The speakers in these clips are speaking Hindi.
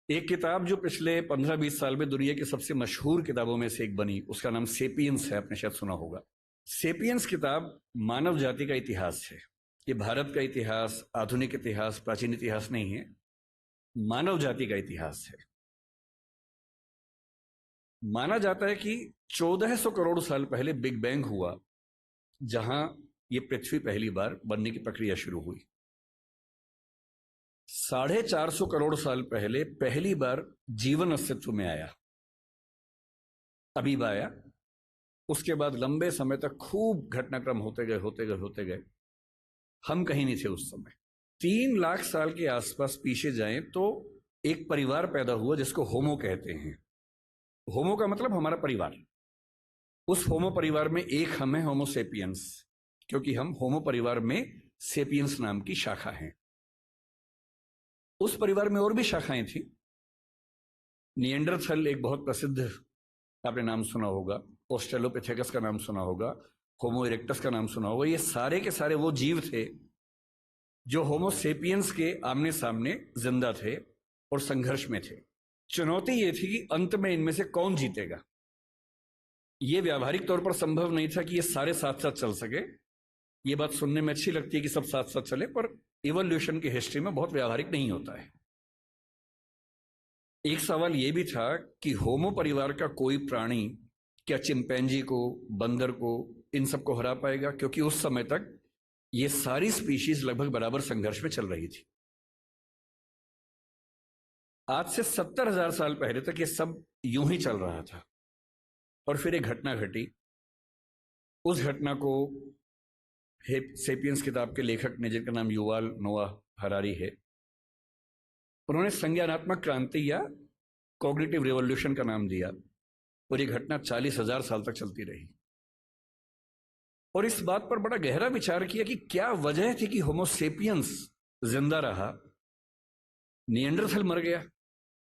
एक किताब जो पिछले 15-20 साल में दुनिया की सबसे मशहूर किताबों में से एक बनी, उसका नाम सेपियंस है। आपने शायद सुना होगा। सेपियंस किताब मानव जाति का इतिहास है। ये भारत का इतिहास, आधुनिक इतिहास, प्राचीन इतिहास नहीं है, मानव जाति का इतिहास है। माना जाता है कि 1400 करोड़ साल पहले बिग बैंग हुआ, जहां ये पृथ्वी पहली बार बनने की प्रक्रिया शुरू हुई। 450 करोड़ साल पहले पहली बार जीवन अस्तित्व में आया, अमीबा आया। उसके बाद लंबे समय तक खूब घटनाक्रम होते गए होते गए होते गए। हम कहीं नहीं थे उस समय। 3 लाख साल के आसपास पीछे जाएं तो एक परिवार पैदा हुआ जिसको होमो कहते हैं। होमो का मतलब हमारा परिवार। उस होमो परिवार में एक हम है, होमो सेपियंस, क्योंकि हम होमो परिवार में सेपियंस नाम की शाखा हैं। उस परिवार में और भी शाखाएं थी। निएंडरथल एक बहुत प्रसिद्ध, आपने नाम सुना होगा। ऑस्ट्रेलोपिथेकस का नाम सुना होगा। होमो इरेक्टस का नाम सुना होगा। ये सारे के सारे वो जीव थे जो होमो सेपियंस के आमने सामने जिंदा थे और संघर्ष में थे। चुनौती ये थी कि अंत में इनमें से कौन जीतेगा। ये व्यावहारिक तौर पर संभव नहीं था कि ये सारे साथ साथ चल सके। ये बात सुनने में अच्छी लगती है कि सब साथ साथ चले, पर इवोल्यूशन की हिस्ट्री में बहुत व्यावहारिक नहीं होता है। एक सवाल यह भी था कि होमो परिवार का कोई प्राणी क्या चिंपैंजी को, बंदर को, इन सबको हरा पाएगा, क्योंकि उस समय तक ये सारी स्पीशीज लगभग बराबर संघर्ष में चल रही थी। आज से 70,000 साल पहले तक ये सब यूं ही चल रहा था, और फिर एक घटना घटी। उस घटना को सेपियंस किताब के लेखक ने, जिनका नाम युवाल नोआ हरारी है, उन्होंने संज्ञानात्मक क्रांति या कॉग्निटिव रिवॉल्यूशन का नाम दिया। और ये घटना 40,000 साल तक चलती रही। और इस बात पर बड़ा गहरा विचार किया कि क्या वजह थी कि होमो सेपियंस जिंदा रहा, निएंडरथल मर गया।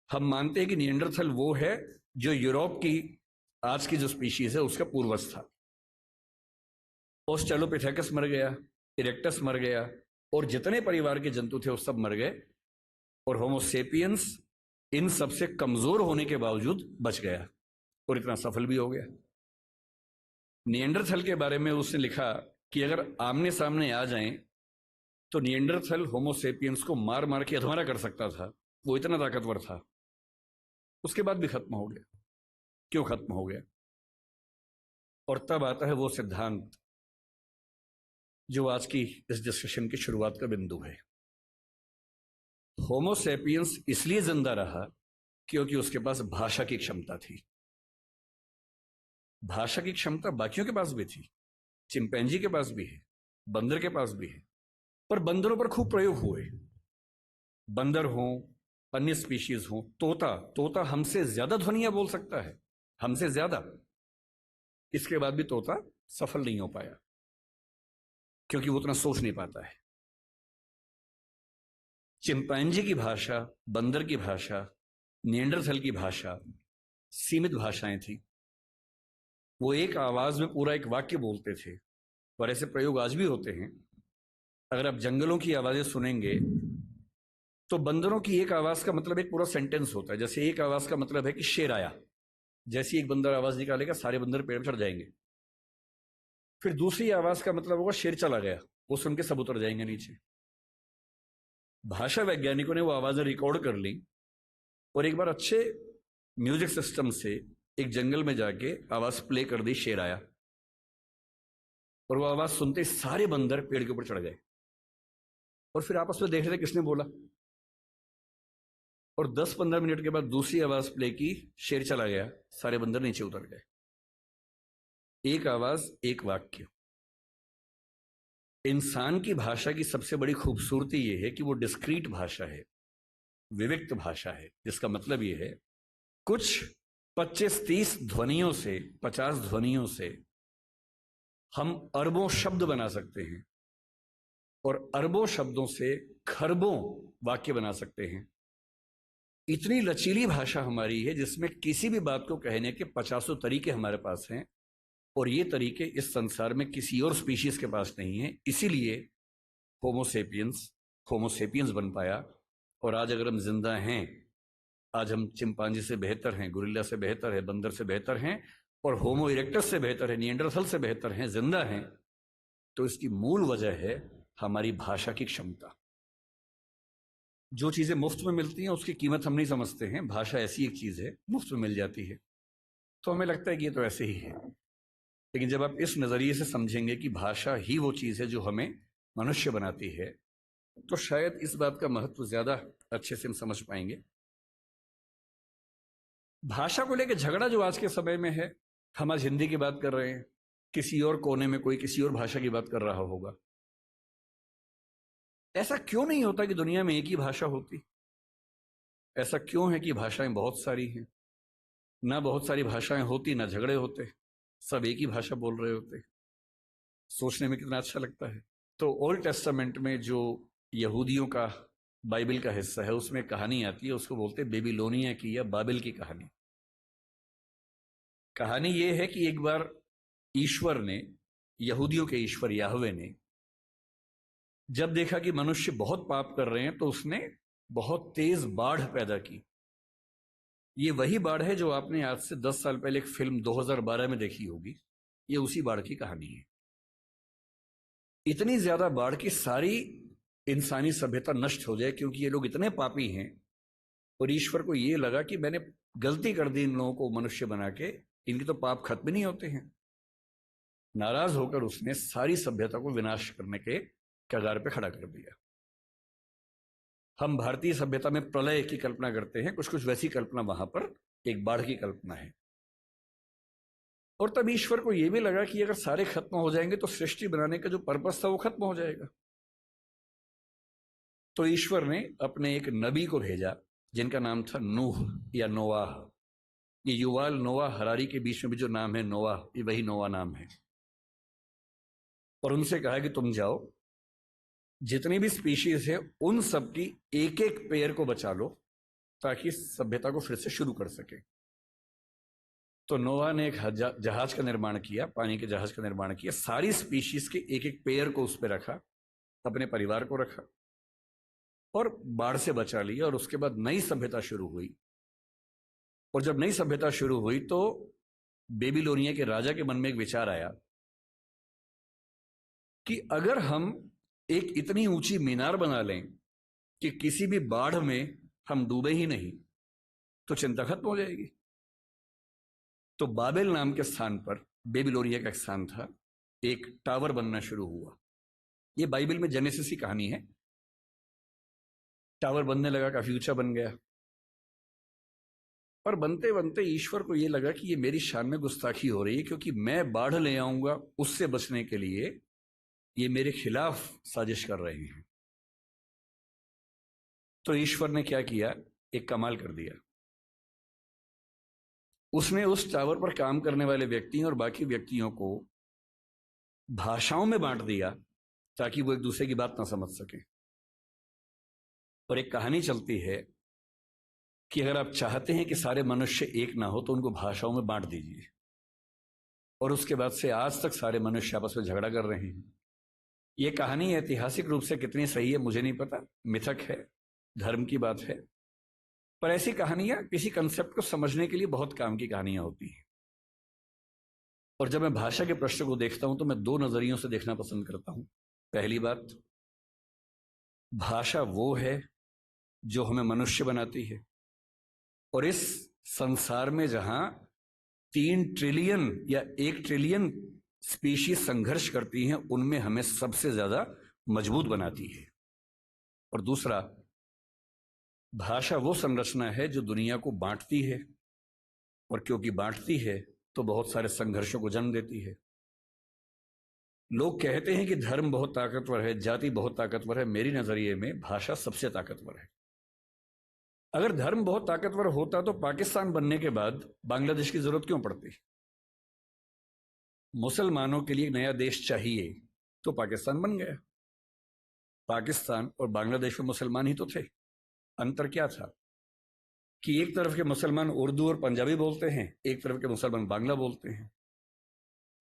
हम मानते हैं कि निएंडरथल वो है जो यूरोप की आज की जो स्पीशीज है उसका पूर्वज था। ऑस्ट्रेलोपिथेकस मर गया, इरेक्टस मर गया, और जितने परिवार के जंतु थे वो सब मर गए। और होमो सेपियंस इन सबसे कमजोर होने के बावजूद बच गया और इतना सफल भी हो गया। निएंडरथल के बारे में उसने लिखा कि अगर आमने सामने आ जाएं तो निएंडरथल होमो सेपियंस को मार मार के अधमरा कर सकता था। वो इतना ताकतवर था। उसके बाद भी खत्म हो गया। क्यों खत्म हो गया? और तब आता है वो सिद्धांत जो आज की इस डिस्कशन की शुरुआत का बिंदु है। होमो सेपियंस इसलिए जिंदा रहा क्योंकि उसके पास भाषा की क्षमता थी। भाषा की क्षमता बाकियों के पास भी थी, चिंपैंजी के पास भी है, बंदर के पास भी है, पर बंदरों पर खूब प्रयोग हुए। बंदर हो, अन्य स्पीशीज हो, तोता हमसे ज्यादा ध्वनियां बोल सकता है, हमसे ज्यादा। इसके बाद भी तोता सफल नहीं हो पाया क्योंकि वो उतना सोच नहीं पाता है। चिंपैंजी की भाषा, बंदर की भाषा, निएंडरथल की भाषा सीमित भाषाएं थी। वो एक आवाज में पूरा एक वाक्य बोलते थे, और ऐसे प्रयोग आज भी होते हैं। अगर आप जंगलों की आवाजें सुनेंगे तो बंदरों की एक आवाज का मतलब एक पूरा सेंटेंस होता है। जैसे एक आवाज का मतलब है कि शेर आया, जैसी एक बंदर आवाज निकालेगा सारे बंदर पेड़ पर चढ़ जाएंगे। फिर दूसरी आवाज का मतलब होगा शेर चला गया, वो सुन के सब उतर जाएंगे नीचे। भाषा वैज्ञानिकों ने वो आवाजें रिकॉर्ड कर ली और एक बार अच्छे म्यूजिक सिस्टम से एक जंगल में जाके आवाज प्ले कर दी, शेर आया। और वो आवाज सुनते ही सारे बंदर पेड़ के ऊपर चढ़ गए और फिर आपस में देख रहे किसने बोला। और 10-15 मिनट के बाद दूसरी आवाज प्ले की, शेर चला गया, सारे बंदर नीचे उतर गए। एक आवाज, एक वाक्य। इंसान की भाषा की सबसे बड़ी खूबसूरती यह है कि वो डिस्क्रीट भाषा है, विविक्त भाषा है, जिसका मतलब यह है कुछ 25-30 ध्वनियों से, 50 ध्वनियों से हम अरबों शब्द बना सकते हैं, और अरबों शब्दों से खरबों वाक्य बना सकते हैं। इतनी लचीली भाषा हमारी है जिसमें किसी भी बात को कहने के 50 तरीके हमारे पास हैं, और ये तरीके इस संसार में किसी और स्पीशीज के पास नहीं है। इसीलिए होमो सेपियंस बन पाया। और आज अगर हम जिंदा हैं आज हम चिंपांजी से बेहतर हैं, गुरिल्ला से बेहतर है, बंदर से बेहतर हैं और होमो इरेक्टस से बेहतर है, निएंडरथल से बेहतर हैं, जिंदा हैं, तो इसकी मूल वजह है हमारी भाषा की क्षमता। जो चीजें मुफ्त में मिलती हैं उसकी कीमत हम नहीं समझते हैं। भाषा ऐसी एक चीज है, मुफ्त में मिल जाती है तो हमें लगता है कि ये तो ऐसे ही है। लेकिन जब आप इस नजरिए से समझेंगे कि भाषा ही वो चीज है जो हमें मनुष्य बनाती है, तो शायद इस बात का महत्व ज्यादा अच्छे से हम समझ पाएंगे। भाषा को लेकर झगड़ा जो आज के समय में है, हम आज हिंदी की बात कर रहे हैं, किसी और कोने में कोई किसी और भाषा की बात कर रहा होगा। ऐसा क्यों नहीं होता कि दुनिया में एक ही भाषा होती? ऐसा क्यों है कि भाषाएं बहुत सारी हैं? ना बहुत सारी भाषाएं होती ना झगड़े होते, सब एक ही भाषा बोल रहे होते। सोचने में कितना अच्छा लगता है। तो ओल्ड टेस्टामेंट में जो यहूदियों का बाइबल का हिस्सा है उसमें कहानी आती है, उसको बोलते हैं बेबीलोनिया की या बाबिल की कहानी। कहानी यह है कि एक बार ईश्वर ने, यहूदियों के ईश्वर याहवे ने, जब देखा कि मनुष्य बहुत पाप कर रहे हैं तो उसने बहुत तेज बाढ़ पैदा की। ये वही बाढ़ है जो आपने आज से 10 साल पहले एक फिल्म 2012 में देखी होगी। ये उसी बाढ़ की कहानी है। इतनी ज्यादा बाढ़ की सारी इंसानी सभ्यता नष्ट हो जाए क्योंकि ये लोग इतने पापी हैं और ईश्वर को ये लगा कि मैंने गलती कर दी इन लोगों को मनुष्य बना के, इनके तो पाप खत्म नहीं होते हैं। नाराज होकर उसने सारी सभ्यता को विनाश करने के कगार पे खड़ा कर दिया। हम भारतीय सभ्यता में प्रलय की कल्पना करते हैं, कुछ कुछ वैसी कल्पना वहां पर एक बाढ़ की कल्पना है। और तब ईश्वर को यह भी लगा कि अगर सारे खत्म हो जाएंगे तो सृष्टि बनाने का जो पर्पस था वो खत्म हो जाएगा। तो ईश्वर ने अपने एक नबी को भेजा जिनका नाम था नूह या नोआह। ये युवाल नोआह हरारी के बीच में भी जो नाम है नोआह, ये वही नोआह नाम है। और उनसे कहा कि तुम जाओ, जितनी भी स्पीशीज है उन सब की एक एक पेयर को बचा लो ताकि सभ्यता को फिर से शुरू कर सके। तो नोआ ने एक जहाज का निर्माण किया, पानी के जहाज का निर्माण किया, सारी स्पीशीज के एक एक पेयर को उस पर रखा, अपने परिवार को रखा और बाढ़ से बचा लिया। और उसके बाद नई सभ्यता शुरू हुई। और जब नई सभ्यता शुरू हुई तो बेबीलोनिया के राजा के मन में एक विचार आया कि अगर हम एक इतनी ऊंची मीनार बना लें कि किसी भी बाढ़ में हम डूबे ही नहीं तो चिंता खत्म हो जाएगी। तो बाबेल नाम के स्थान पर, बेबीलोनिया का एक स्थान था, एक टावर बनना शुरू हुआ। यह बाइबल में जेनेसिस की कहानी है। टावर बनने लगा, काफी ऊंचा बन गया। पर बनते बनते ईश्वर को यह लगा कि ये मेरी शान में गुस्ताखी हो रही है क्योंकि मैं बाढ़ ले आऊंगा उससे बचने के लिए, ये मेरे खिलाफ साजिश कर रहे हैं। तो ईश्वर ने क्या किया, एक कमाल कर दिया। उसने उस टावर पर काम करने वाले व्यक्तियों और बाकी व्यक्तियों को भाषाओं में बांट दिया ताकि वो एक दूसरे की बात ना समझ सके। और एक कहानी चलती है कि अगर आप चाहते हैं कि सारे मनुष्य एक ना हो तो उनको भाषाओं में बांट दीजिए। और उसके बाद से आज तक सारे मनुष्य आपस में झगड़ा कर रहे हैं। ये कहानी ऐतिहासिक रूप से कितनी सही है मुझे नहीं पता, मिथक है, धर्म की बात है, पर ऐसी कहानियां किसी कंसेप्ट को समझने के लिए बहुत काम की कहानियां होती हैं। और जब मैं भाषा के प्रश्न को देखता हूं तो मैं दो नजरियों से देखना पसंद करता हूं। पहली बात, भाषा वो है जो हमें मनुष्य बनाती है। और इस संसार में जहां 3 ट्रिलियन या 1 ट्रिलियन स्पीशीज संघर्ष करती हैं, उनमें हमें सबसे ज्यादा मजबूत बनाती है। और दूसरा, भाषा वो संरचना है जो दुनिया को बांटती है, और क्योंकि बांटती है तो बहुत सारे संघर्षों को जन्म देती है। लोग कहते हैं कि धर्म बहुत ताकतवर है, जाति बहुत ताकतवर है। मेरी नजरिए में भाषा सबसे ताकतवर है। अगर धर्म बहुत ताकतवर होता तो पाकिस्तान बनने के बाद बांग्लादेश की जरूरत क्यों पड़ती? मुसलमानों के लिए नया देश चाहिए तो पाकिस्तान बन गया। पाकिस्तान और बांग्लादेश में मुसलमान ही तो थे। अंतर क्या था कि एक तरफ के मुसलमान उर्दू और पंजाबी बोलते हैं, एक तरफ के मुसलमान बांग्ला बोलते हैं।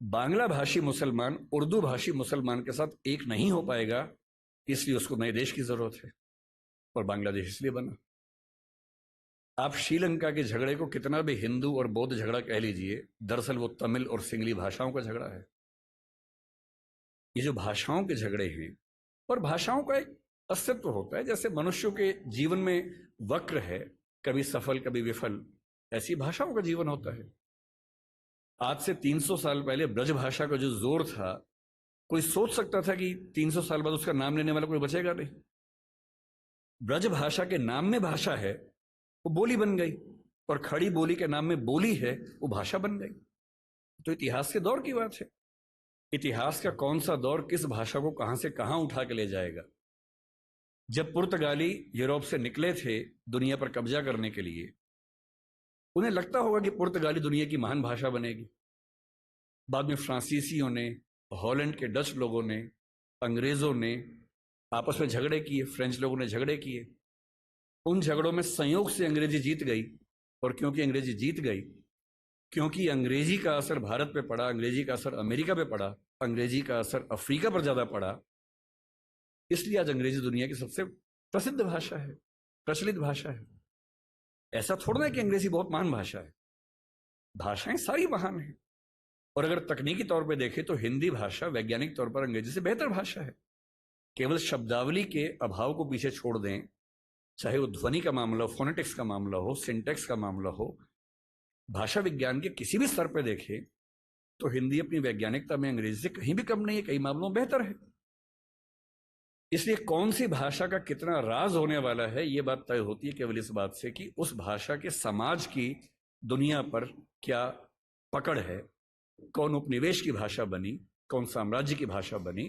बांग्ला भाषी मुसलमान उर्दू भाषी मुसलमान के साथ एक नहीं हो पाएगा, इसलिए उसको नए देश की जरूरत है। और बांग्लादेश इसलिए बना। आप श्रीलंका के झगड़े को कितना भी हिंदू और बौद्ध झगड़ा कह लीजिए, दरअसल वो तमिल और सिंगली भाषाओं का झगड़ा है। ये जो भाषाओं के झगड़े हैं, और भाषाओं का एक अस्तित्व होता है, जैसे मनुष्यों के जीवन में वक्र है, कभी सफल कभी विफल, ऐसी भाषाओं का जीवन होता है। आज से 300 साल पहले ब्रज भाषा का जो जोर था, कोई सोच सकता था कि 300 साल बाद उसका नाम लेने वाला कोई बचेगा नहीं? ब्रज भाषा के नाम में भाषा है, वो बोली बन गई, और खड़ी बोली के नाम में बोली है, वो भाषा बन गई। तो इतिहास के दौर की बात है। इतिहास का कौन सा दौर किस भाषा को कहां से कहां उठा के ले जाएगा? जब पुर्तगाली यूरोप से निकले थे दुनिया पर कब्जा करने के लिए, उन्हें लगता होगा कि पुर्तगाली दुनिया की महान भाषा बनेगी। बाद में फ्रांसीसियों ने, हॉलैंड के डच लोगों ने, अंग्रेजों ने आपस में झगड़े किए, फ्रेंच लोगों ने झगड़े किए। उन झगड़ों में संयोग से अंग्रेजी जीत गई, और क्योंकि अंग्रेजी जीत गई, क्योंकि अंग्रेजी का असर भारत पे पड़ा, अंग्रेजी का असर अमेरिका पे पड़ा, अंग्रेजी का असर अफ्रीका पर ज्यादा पड़ा, इसलिए आज अंग्रेजी दुनिया की सबसे प्रसिद्ध भाषा है, प्रचलित भाषा है। ऐसा थोड़ा है कि अंग्रेजी बहुत महान भाषा है, भाषाएं सारी महान हैं। और अगर तकनीकी तौर पे देखें तो हिंदी भाषा वैज्ञानिक तौर पर अंग्रेजी से बेहतर भाषा है। केवल शब्दावली के अभाव को पीछे छोड़ दें, चाहे वो ध्वनि का मामला हो, फोनेटिक्स का मामला हो, सिंटेक्स का मामला हो, भाषा विज्ञान के किसी भी स्तर पर देखें तो हिंदी अपनी वैज्ञानिकता में अंग्रेजी से कहीं भी कम नहीं है, कई मामलों में बेहतर है। इसलिए कौन सी भाषा का कितना राज होने वाला है, यह बात तय होती है केवल इस बात से कि उस भाषा के समाज की दुनिया पर क्या पकड़ है, कौन उपनिवेश की भाषा बनी, कौन साम्राज्य की भाषा बनी,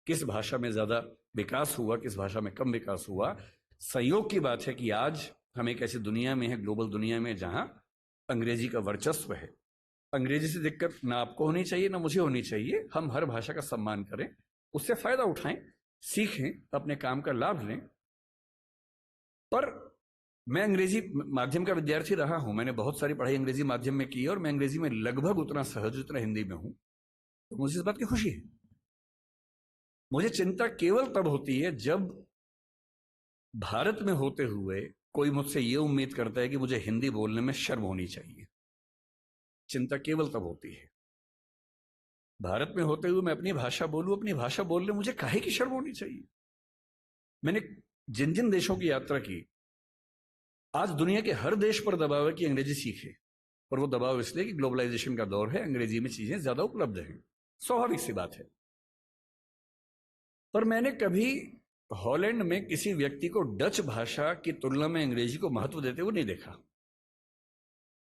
किस भाषा में ज्यादा विकास हुआ, किस भाषा में कम विकास हुआ। संयोग की बात है कि आज हम एक ऐसी दुनिया में है, ग्लोबल दुनिया में, जहां अंग्रेजी का वर्चस्व है। अंग्रेजी से दिक्कत ना आपको होनी चाहिए ना मुझे होनी चाहिए। हम हर भाषा का सम्मान करें, उससे फायदा उठाएं, सीखें, अपने काम का लाभ लें। पर मैं अंग्रेजी माध्यम का विद्यार्थी रहा हूं, मैंने बहुत सारी पढ़ाई अंग्रेजी माध्यम में की है, और मैं अंग्रेजी में लगभग उतना सहज जितना हिंदी में हूं। तो मुझे इस बात की खुशी है। मुझे चिंता केवल तब होती है जब भारत में होते हुए कोई मुझसे यह उम्मीद करता है कि मुझे हिंदी बोलने में शर्म होनी चाहिए। चिंता केवल तब होती है। भारत में होते हुए मैं अपनी भाषा बोलूं, अपनी भाषा बोलने मुझे काहे की शर्म होनी चाहिए? मैंने जिन जिन देशों की यात्रा की, आज दुनिया के हर देश पर दबाव है कि अंग्रेजी सीखे, और वो दबाव इसलिए कि ग्लोबलाइजेशन का दौर है, अंग्रेजी में चीजें ज्यादा उपलब्ध हैं, स्वाभाविक सी बात है। पर मैंने कभी हॉलैंड में किसी व्यक्ति को डच भाषा की तुलना में अंग्रेजी को महत्व देते हुए नहीं देखा।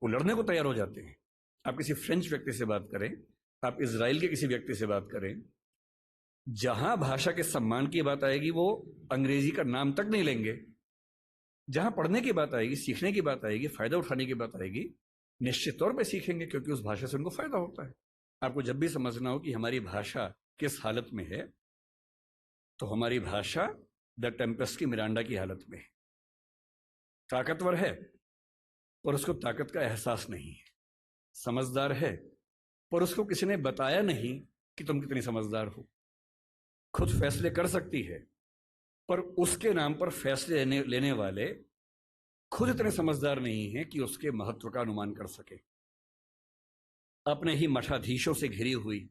वो लड़ने को तैयार हो जाते हैं। आप किसी फ्रेंच व्यक्ति से बात करें, आप इजराइल के किसी व्यक्ति से बात करें, जहां भाषा के सम्मान की बात आएगी वो अंग्रेजी का नाम तक नहीं लेंगे। जहां पढ़ने की बात आएगी, सीखने की बात आएगी, फायदा उठाने की बात आएगी, निश्चित तौर पे सीखेंगे, क्योंकि उस भाषा से उनको फायदा होता है। आपको जब भी समझना हो कि हमारी भाषा किस हालत में है, तो हमारी भाषा द टेम्पेस्ट की मिरांडा की हालत में है। ताकतवर है पर उसको ताकत का एहसास नहीं है, समझदार है पर उसको किसी ने बताया नहीं कि तुम कितनी समझदार हो। खुद फैसले कर सकती है पर उसके नाम पर फैसले लेने वाले खुद इतने समझदार नहीं हैं कि उसके महत्व का अनुमान कर सके। अपने ही मठाधीशों से घिरी हुई,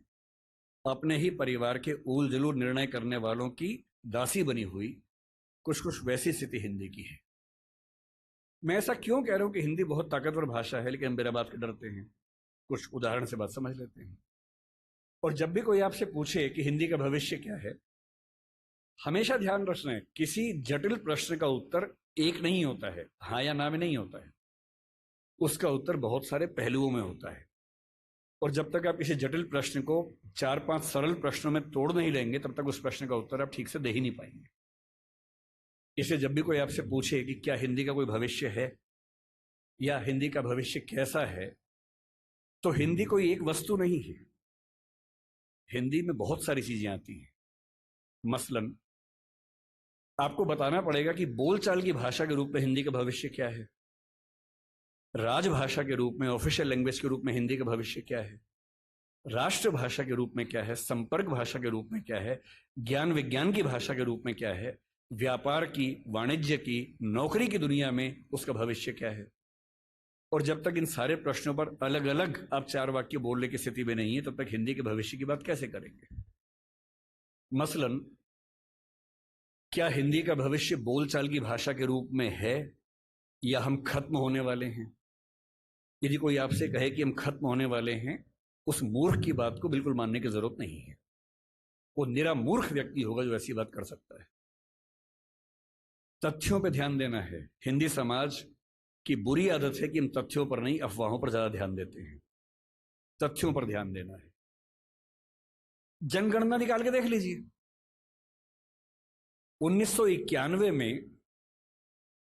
अपने ही परिवार के ऊल जलूल निर्णय करने वालों की दासी बनी हुई कुछ कुछ वैसी स्थिति हिंदी की है। मैं ऐसा क्यों कह रहा हूं कि हिंदी बहुत ताकतवर भाषा है, लेकिन मेरा बात के डरते हैं? कुछ उदाहरण से बात समझ लेते हैं। और जब भी कोई आपसे पूछे कि हिंदी का भविष्य क्या है, हमेशा ध्यान रखना है, किसी जटिल प्रश्न का उत्तर एक नहीं होता है, हाँ या ना में नहीं होता है। उसका उत्तर बहुत सारे पहलुओं में होता है। और जब तक आप किसी जटिल प्रश्न को 4-5 सरल प्रश्नों में तोड़ नहीं लेंगे, तब तक उस प्रश्न का उत्तर आप ठीक से दे ही नहीं पाएंगे। इसलिए जब भी कोई आपसे पूछे कि क्या हिंदी का कोई भविष्य है या हिंदी का भविष्य कैसा है, तो हिंदी कोई एक वस्तु नहीं है। हिंदी में बहुत सारी चीजें आती हैं। मसलन आपको बताना पड़ेगा कि बोलचाल की भाषा के रूप में हिंदी का भविष्य क्या है, राजभाषा के रूप में, ऑफिशियल लैंग्वेज के रूप में हिंदी का भविष्य क्या है, राष्ट्रभाषा के रूप में क्या है, संपर्क भाषा के रूप में क्या है, ज्ञान विज्ञान की भाषा के रूप में क्या है, व्यापार की, वाणिज्य की, नौकरी की दुनिया में उसका भविष्य क्या है। और जब तक इन सारे प्रश्नों पर अलग अलग आप चार वाक्य बोलने की स्थिति में नहीं है, तब तक हिंदी के भविष्य की बात कैसे करेंगे। मसलन, क्या हिंदी का भविष्य बोलचाल की भाषा के रूप में है या हम खत्म होने वाले हैं। यदि कोई आपसे कहे कि हम खत्म होने वाले हैं, उस मूर्ख की बात को बिल्कुल मानने की जरूरत नहीं है। वो निरा मूर्ख व्यक्ति होगा जो ऐसी बात कर सकता है। तथ्यों पर ध्यान देना है। हिंदी समाज की बुरी आदत है कि हम तथ्यों पर नहीं, अफवाहों पर ज्यादा ध्यान देते हैं। तथ्यों पर ध्यान देना है। जनगणना निकाल के देख लीजिए। 1991 में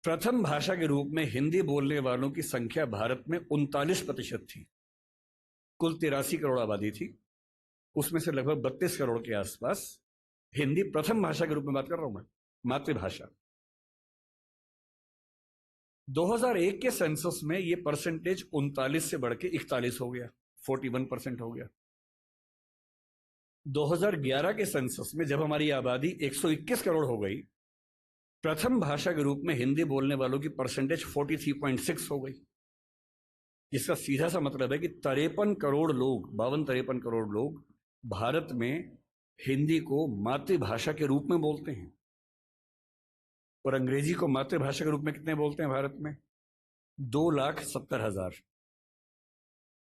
प्रथम भाषा के रूप में हिंदी बोलने वालों की संख्या भारत में 39% थी। कुल 83 करोड़ आबादी थी, उसमें से लगभग 32 करोड़ के आसपास हिंदी प्रथम भाषा के रूप में बात कर रहा हूं मैं, मातृभाषा। 2001 के सेंसस में यह परसेंटेज 39 से बढ़ के 41 हो गया, 41% हो गया। 2011 के सेंसस में जब हमारी आबादी 121 करोड़ हो गई, प्रथम भाषा के रूप में हिंदी बोलने वालों की परसेंटेज 43.6 हो गई। इसका सीधा सा मतलब है कि 53 करोड़ लोग, 52-53 करोड़ लोग भारत में हिंदी को मातृभाषा के रूप में बोलते हैं। और अंग्रेजी को मातृभाषा के रूप में कितने बोलते हैं भारत में? 2,70,000,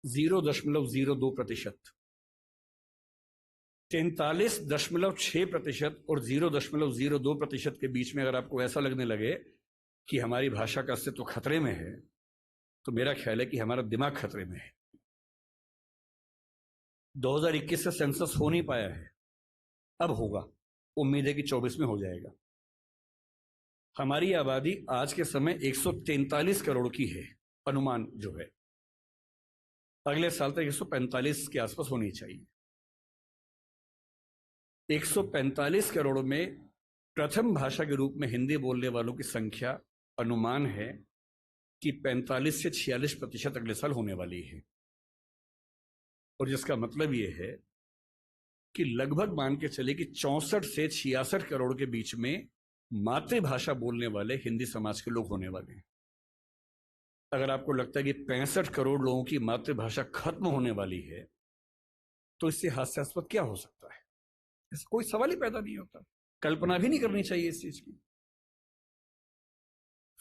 0.02%। 43.6% और 0.02% के बीच में अगर आपको ऐसा लगने लगे कि हमारी भाषा का अस्तित्व खतरे में है, तो मेरा ख्याल है कि हमारा दिमाग खतरे में है। 2021 से सेंसस हो नहीं पाया है, अब होगा। उम्मीद है कि 24 में हो जाएगा। हमारी आबादी आज के समय 143 करोड़ की है, अनुमान जो है। अगले साल तक 145 के आसपास होनी चाहिए। 145 करोड़ में प्रथम भाषा के रूप में हिंदी बोलने वालों की संख्या अनुमान है कि 45 से 46% अगले साल होने वाली है। और जिसका मतलब यह है कि लगभग मान के चले कि 64 से 66 करोड़ के बीच में मातृभाषा बोलने वाले हिंदी समाज के लोग होने वाले हैं। अगर आपको लगता है कि 65 करोड़ लोगों की मातृभाषा खत्म होने वाली है, तो इससे हास्यास्पद क्या हो सकता है? इसका कोई सवाल ही पैदा नहीं होता। कल्पना भी नहीं करनी चाहिए इस चीज की।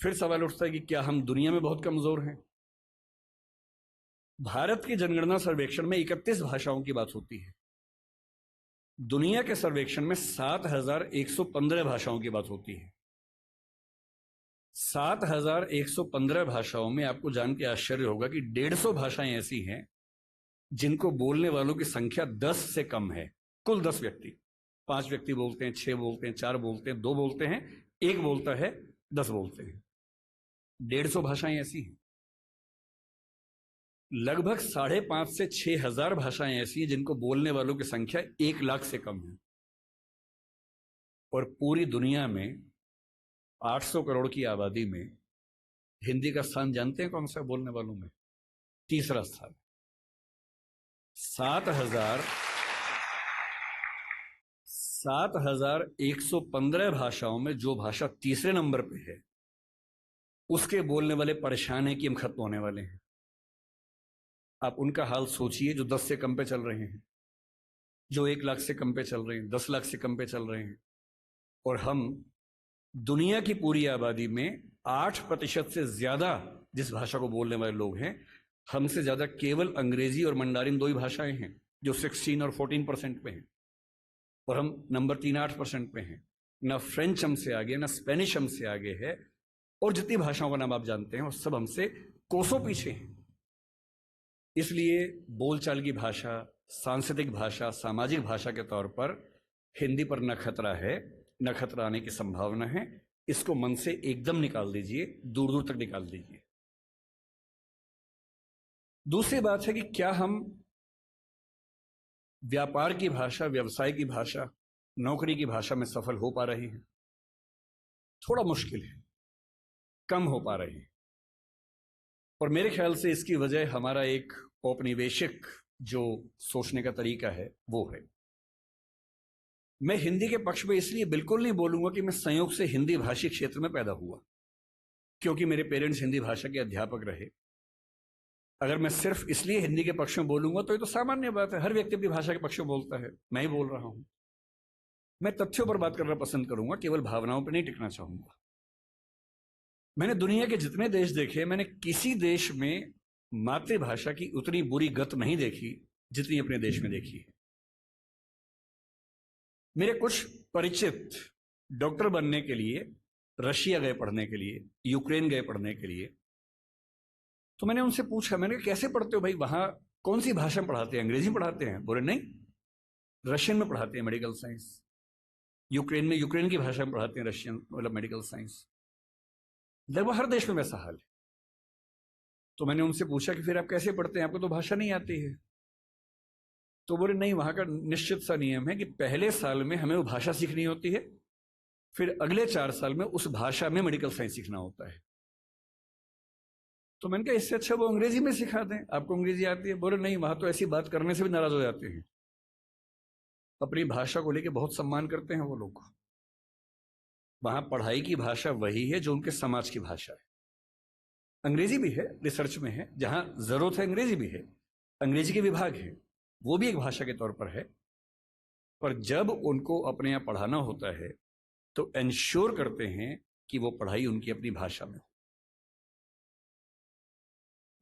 फिर सवाल उठता है कि क्या हम दुनिया में बहुत कमजोर हैं? भारत के जनगणना सर्वेक्षण में 31 भाषाओं की बात होती है। दुनिया के सर्वेक्षण में 7,115 भाषाओं की बात होती है। 7,115 भाषाओं में आपको जान के आश्चर्य होगा कि 150 भाषाएं ऐसी हैं जिनको बोलने वालों की संख्या 10 से कम है। कुल 10 व्यक्ति, 5 व्यक्ति बोलते हैं, 6 बोलते हैं, 4 बोलते हैं, 2 बोलते हैं, 1 बोलता है, 10 बोलते हैं। 150 भाषाएं ऐसी हैं। लगभग 5,500 से 6,000 भाषाएं ऐसी हैं जिनको बोलने वालों की संख्या 1 लाख से कम है। और पूरी दुनिया में 800 करोड़ की आबादी में हिंदी का स्थान जानते हैं कौन सा बोलने वालों में? तीसरा स्थान। 7,115 भाषाओं में जो भाषा तीसरे नंबर पे है, उसके बोलने वाले परेशान हैं कि हम खत्म होने वाले हैं। आप उनका हाल सोचिए जो 10 से कम पे चल रहे हैं, जो 1 लाख से कम पे चल रहे हैं, 10 लाख से कम पे चल रहे हैं। और हम दुनिया की पूरी आबादी में 8% से ज्यादा जिस भाषा को बोलने वाले लोग हैं, हमसे ज्यादा केवल अंग्रेजी और मंडारिन 2 ही भाषाएं हैं जो 16 और 14% पे हैं। और हम नंबर 3-8% पे हैं। ना फ्रेंच हमसे आगे, ना स्पेनिश हमसे आगे है। और जितनी भाषाओं का नाम आप जानते हैं वो सब हमसे कोसों पीछे हैं। इसलिए बोलचाल की भाषा, सांस्कृतिक भाषा, सामाजिक भाषा के तौर पर हिंदी पर न खतरा है, न खतरा आने की संभावना है। इसको मन से एकदम निकाल दीजिए, दूर दूर तक निकाल दीजिए। दूसरी बात है कि क्या हम व्यापार की भाषा, व्यवसाय की भाषा, नौकरी की भाषा में सफल हो पा रहे हैं? थोड़ा मुश्किल है, कम हो पा रहे हैं। और मेरे ख्याल से इसकी वजह हमारा एक औपनिवेशिक जो सोचने का तरीका है वो है। मैं हिंदी के पक्ष में इसलिए बिल्कुल नहीं बोलूंगा कि मैं संयोग से हिंदी भाषी क्षेत्र में पैदा हुआ, क्योंकि मेरे पेरेंट्स हिंदी भाषा के अध्यापक रहे। अगर मैं सिर्फ इसलिए हिंदी के पक्ष में बोलूंगा तो ये तो सामान्य बात है, हर व्यक्ति अपनी भाषा के पक्ष में बोलता है, मैं ही बोल रहा हूं। मैं तथ्यों पर बात करना पसंद करूंगा, केवल भावनाओं पर नहीं टिकना चाहूंगा। मैंने दुनिया के जितने देश देखे, मैंने किसी देश में मातृभाषा की उतनी बुरी गत नहीं देखी जितनी अपने देश में देखी है। मेरे कुछ परिचित डॉक्टर बनने के लिए रशिया गए पढ़ने के लिए, यूक्रेन गए पढ़ने के लिए। तो मैंने उनसे पूछा, मैंने कहा कैसे पढ़ते हो भाई, वहां कौन सी भाषा में पढ़ाते हैं, अंग्रेजी पढ़ाते हैं? बोले नहीं, रशियन में पढ़ाते हैं मेडिकल साइंस। यूक्रेन में यूक्रेन की भाषा में पढ़ाते हैं रशियन, मतलब मेडिकल साइंस। लगभग हर देश में वैसा हाल है। तो मैंने उनसे पूछा कि फिर आप कैसे पढ़ते हैं, आपको तो भाषा नहीं आती है? तो बोले नहीं, वहां का निश्चित सा नियम है कि पहले साल में हमें वो भाषा सीखनी होती है, फिर अगले 4 साल में उस भाषा में मेडिकल साइंस सीखना होता है। तो मैंने कहा इससे अच्छा वो अंग्रेजी में सिखा दें, आपको अंग्रेजी आती है? बोले नहीं, वहां तो ऐसी बात करने से भी नाराज हो जाते हैं। अपनी भाषा को लेकर बहुत सम्मान करते हैं वो लोग। वहां पढ़ाई की भाषा वही है जो उनके समाज की भाषा है। अंग्रेजी भी है, रिसर्च में है, जहां जरूरत है अंग्रेजी भी है, अंग्रेजी के विभाग है, वो भी एक भाषा के तौर पर है। पर जब उनको अपने यहाँ पढ़ाना होता है तो इंश्योर करते हैं कि वो पढ़ाई उनकी अपनी भाषा में हो।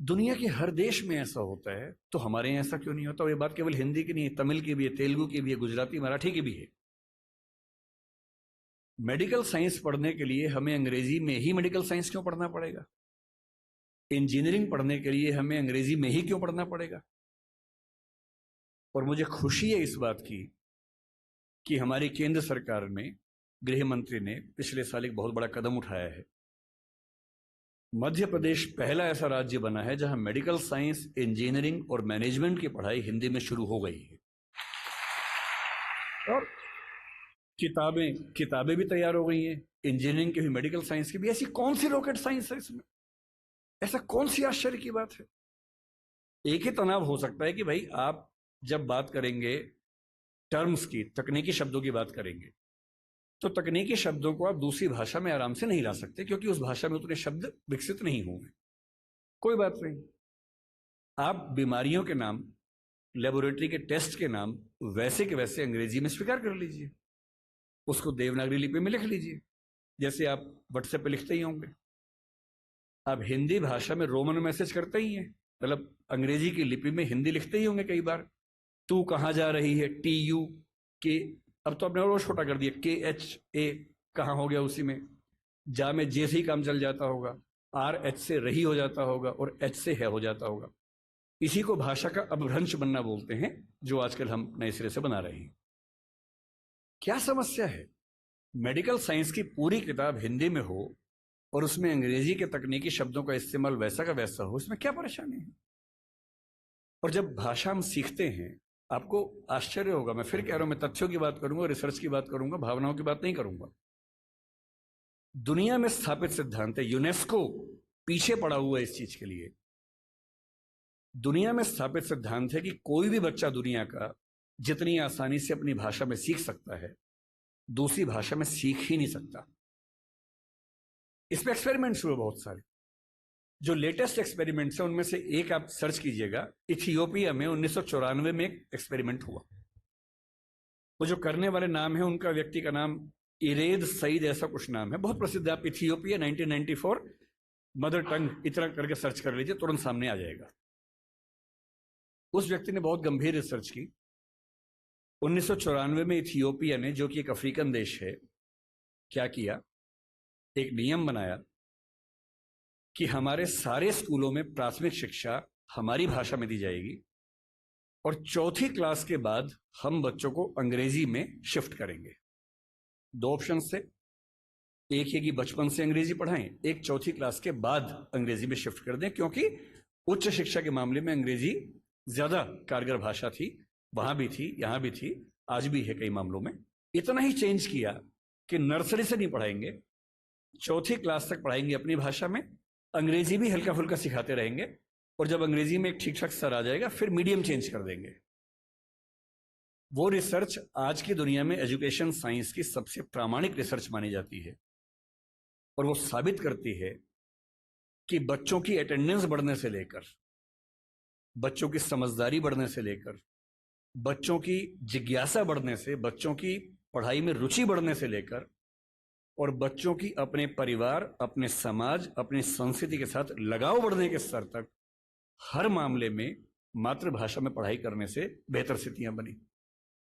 दुनिया के हर देश में ऐसा होता है, तो हमारे यहाँ ऐसा क्यों नहीं होता? और ये बात केवल हिंदी की नहीं है, तमिल की भी है, तेलुगु की भी है, गुजराती मराठी की भी है। मेडिकल साइंस पढ़ने के लिए हमें अंग्रेजी में ही मेडिकल साइंस क्यों पढ़ना पड़ेगा? इंजीनियरिंग पढ़ने के लिए हमें अंग्रेजी में ही क्यों पढ़ना पड़ेगा? और मुझे खुशी है इस बात की कि हमारी केंद्र सरकार में गृह मंत्री ने पिछले साल एक बहुत बड़ा कदम उठाया है। मध्य प्रदेश पहला ऐसा राज्य बना है जहां मेडिकल साइंस, इंजीनियरिंग और मैनेजमेंट की पढ़ाई हिंदी में शुरू हो गई है। और किताबें भी तैयार हो गई हैं, इंजीनियरिंग की भी, मेडिकल साइंस की भी। ऐसी कौन सी रॉकेट साइंस है इसमें? ऐसा कौन सी आश्चर्य की बात है? एक ही तनाव हो सकता है कि भाई आप जब बात करेंगे टर्म्स की, तकनीकी शब्दों की बात करेंगे, तो तकनीकी शब्दों को आप दूसरी भाषा में आराम से नहीं ला सकते, क्योंकि उस भाषा में उतने शब्द विकसित नहीं होंगे। कोई बात नहीं, आप बीमारियों के नाम, लेबोरेटरी के टेस्ट के नाम वैसे के वैसे अंग्रेजी में स्वीकार कर लीजिए, उसको देवनागरी लिपि में लिख लीजिए, जैसे आप व्हाट्सएप पे लिखते ही होंगे। आप हिंदी भाषा में रोमन मैसेज करते ही हैं, मतलब अंग्रेजी की लिपि में हिंदी लिखते ही होंगे कई बार। तू कहाँ जा रही है, TU के, अब तो आपने और छोटा कर दिया, KHA कहाँ हो गया उसी में। जा में जे से ही काम चल जाता होगा, RH से रही हो जाता होगा, और H से है हो जाता होगा। इसी को भाषा का अपभ्रंश बनना बोलते हैं, जो आजकल हम नए सिरे से बना रहे हैं। क्या समस्या है? मेडिकल साइंस की पूरी किताब हिंदी में हो और उसमें अंग्रेजी के तकनीकी शब्दों का इस्तेमाल वैसा का वैसा हो, इसमें क्या परेशानी है? और जब भाषा हम सीखते हैं, आपको आश्चर्य होगा, मैं फिर कह रहा हूं, मैं तथ्यों की बात करूंगा, रिसर्च की बात करूंगा, भावनाओं की बात नहीं करूंगा। दुनिया में स्थापित सिद्धांत है, यूनेस्को पीछे पड़ा हुआ है इस चीज के लिए। दुनिया में स्थापित सिद्धांत है कि कोई भी बच्चा दुनिया का जितनी आसानी से अपनी भाषा में सीख सकता है, दूसरी भाषा में सीख ही नहीं सकता। इसमें एक्सपेरिमेंट्स हुए बहुत सारे। जो लेटेस्ट एक्सपेरिमेंट्स है उनमें से एक आप सर्च कीजिएगा, इथियोपिया में 1994 में एक एक्सपेरिमेंट हुआ। वो जो करने वाले नाम है, उनका व्यक्ति का नाम इरेद सईद ऐसा कुछ नाम है, बहुत प्रसिद्ध है। आप इथियोपिया 1994 मदर टंग इतना करके सर्च कर लीजिए, तुरंत सामने आ जाएगा। उस व्यक्ति ने बहुत गंभीर रिसर्च की। 1994 में इथियोपिया ने, जो कि एक अफ्रीकन देश है, क्या किया, एक नियम बनाया कि हमारे सारे स्कूलों में प्राथमिक शिक्षा हमारी भाषा में दी जाएगी, और 4थी क्लास के बाद हम बच्चों को अंग्रेजी में शिफ्ट करेंगे। 2 ऑप्शन थे, एक है कि बचपन से अंग्रेजी पढ़ाएं, एक 4थी क्लास के बाद अंग्रेजी में शिफ्ट कर दें, क्योंकि उच्च शिक्षा के मामले में अंग्रेजी ज्यादा कारगर भाषा थी, वहां भी थी, यहां भी थी, आज भी है कई मामलों में। इतना ही चेंज किया कि नर्सरी से नहीं पढ़ाएंगे, 4थी क्लास तक पढ़ाएंगे अपनी भाषा में, अंग्रेजी भी हल्का फुल्का सिखाते रहेंगे, और जब अंग्रेजी में एक ठीक ठाक स्तर आ जाएगा फिर मीडियम चेंज कर देंगे। वो रिसर्च आज की दुनिया में एजुकेशन साइंस की सबसे प्रामाणिक रिसर्च मानी जाती है और वो साबित करती है कि बच्चों की अटेंडेंस बढ़ने से लेकर, बच्चों की समझदारी बढ़ने से लेकर, बच्चों की जिज्ञासा बढ़ने से, बच्चों की पढ़ाई में रुचि बढ़ने से लेकर और बच्चों की अपने परिवार, अपने समाज, अपनी संस्कृति के साथ लगाव बढ़ने के स्तर तक हर मामले में मातृभाषा में पढ़ाई करने से बेहतर स्थितियां बनी।